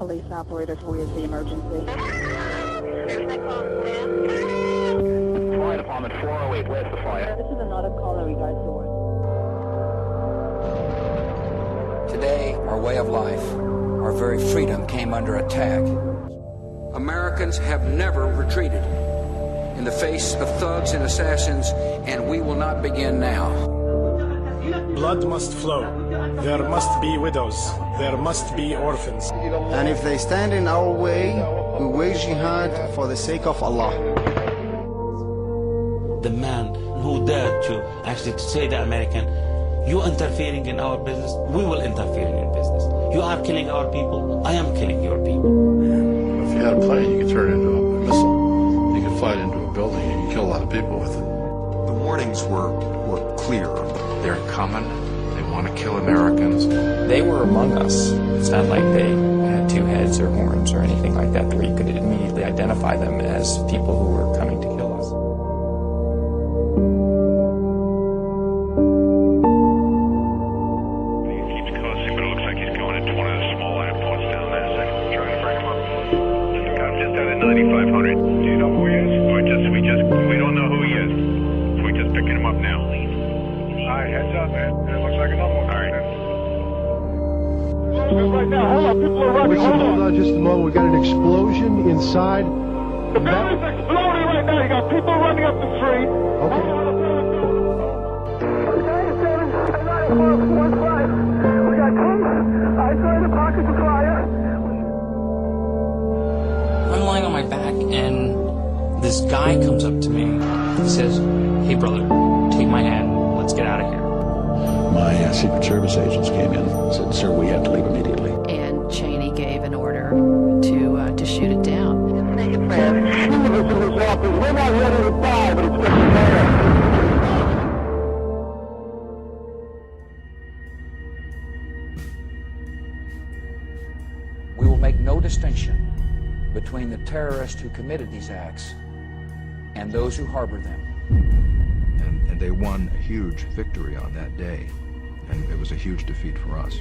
police operators, where's the emergency? Fire Department 408, where's the fire? This is another call in regards to work. Today, our way of life, our very freedom came under attack. Americans have never retreated in the face of thugs and assassins, and we will not begin now. Blood must flow. There must be widows. There must be orphans. And if they stand in our way, we wage jihad for the sake of Allah. The man who dared to actually say to American, you interfering in our business, we will interfere in your business. You are killing our people, I am killing your people. If you had a plane, you could turn it into a missile. You could fly it into a building and you could kill a lot of people with it. The warnings were clear. They're coming. They want to kill Americans. They were among us. It's not like they had two heads or horns or anything like that where you could immediately identify them as people who were coming to kill us. He keeps coasting, but it looks like he's going into one of the small airports down there. So trying to bring him up. Got him just out at 9500. Do you know who he is? We don't know who he is. We're just picking him up now. Alright, heads up, man. It looks like another one. Alright. Right now, hold on, people are running. Hold on just a moment. We got an explosion inside. The building's exploding right now. You got people running up the street. Okay. 97, we got two isolated pockets of fire. I'm lying on my back and this guy comes up to me and says, hey brother, take my hand, let's get out of here. My Secret Service agents came in and said, sir, we have to leave immediately. And Cheney gave an order to shoot it down. We're not ready to die, but it's getting better. We will make no distinction between the terrorists who committed these acts and those who harbor them. And they won a huge victory on that day. And it was a huge defeat for us.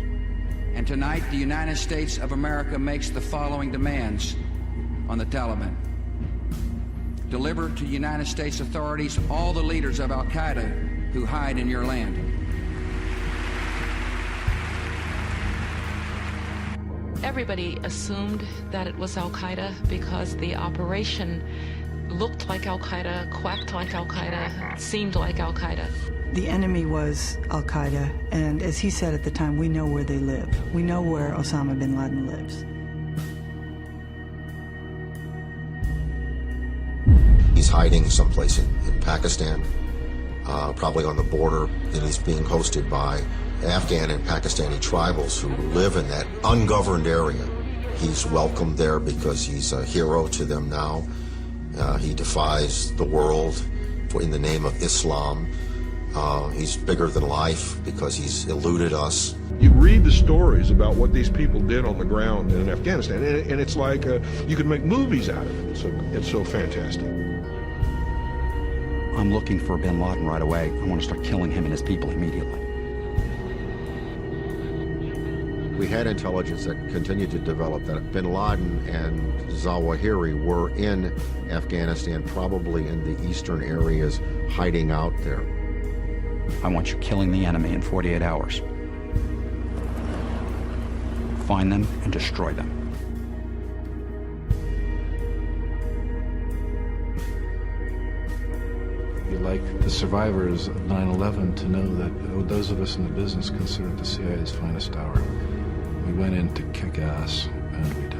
And tonight, the United States of America makes the following demands on the Taliban. Deliver to United States authorities all the leaders of Al-Qaeda who hide in your land. Everybody assumed that it was Al-Qaeda because the operation looked like Al-Qaeda, quacked like Al-Qaeda, seemed like Al-Qaeda. The enemy was Al-Qaeda, and as he said at the time, we know where they live. We know where Osama bin Laden lives. He's hiding someplace in Pakistan, probably on the border, and he's being hosted by Afghan and Pakistani tribals who live in that ungoverned area. He's welcomed there because he's a hero to them now. He defies the world in the name of Islam. He's bigger than life because he's eluded us. You read the stories about what these people did on the ground in Afghanistan, and it's like you could make movies out of it. It's so fantastic. I'm looking for bin Laden right away. I want to start killing him and his people immediately. We had intelligence that continued to develop that bin Laden and Zawahiri were in Afghanistan, probably in the eastern areas, hiding out there. I want you killing the enemy in 48 hours. Find them and destroy them. You'd like the survivors of 9/11 to know that those of us in the business consider it the CIA's finest hour. We went in to kick ass, and we did.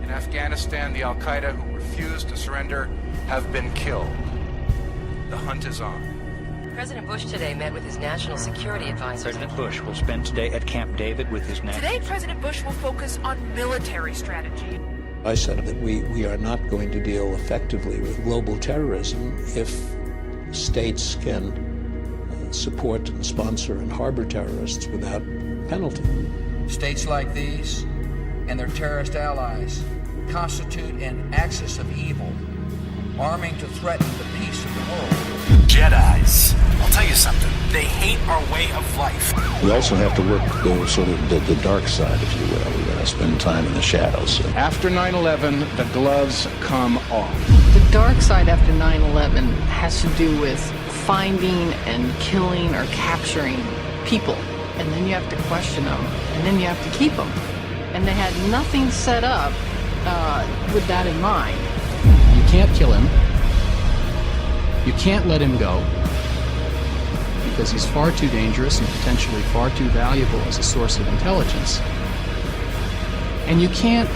In Afghanistan, the Al-Qaeda who refused to surrender have been killed. The hunt is on. President Bush today met with his national security advisor. President Bush will spend today at Camp David with his national... Today, President Bush will focus on military strategy. I said that we are not going to deal effectively with global terrorism if states can support and sponsor and harbor terrorists without penalty. States like these and their terrorist allies constitute an axis of evil, arming to threaten the peace of the world. Jedis. I'll tell you something. They hate our way of life. We also have to work the dark side, if you will. We've got to spend time in the shadows. After 9/11, the gloves come off. The dark side after 9/11 has to do with finding and killing or capturing people. And then you have to question them, and then you have to keep them. And they had nothing set up with that in mind. You can't kill him. You can't let him go, because he's far too dangerous and potentially far too valuable as a source of intelligence. And you can't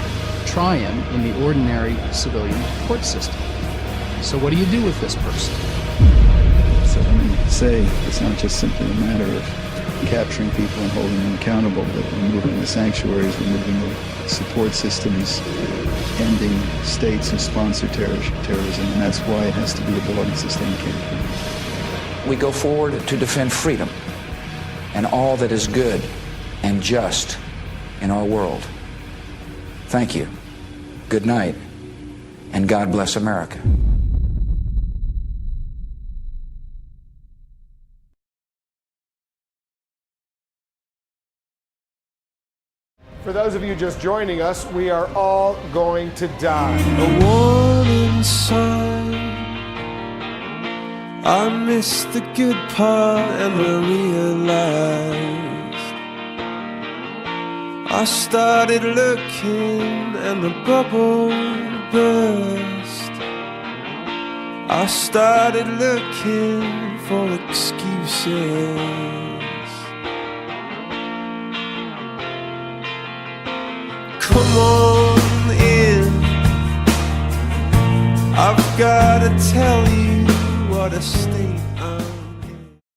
try him in the ordinary civilian court system. So what do you do with this person? So let me say, it's not just simply a matter of capturing people and holding them accountable, but removing the sanctuaries, removing the support systems, ending states who sponsor terrorism, and that's why it has to be a broad and sustained campaign. We go forward to defend freedom and all that is good and just in our world. Thank you. Good night, and God bless America. For those of you just joining us, we are all going to die. A warning sign. I missed the good part and I realized I started looking and the bubble burst. I started looking for excuses. Come on in, I've gotta tell you what a state I'm in.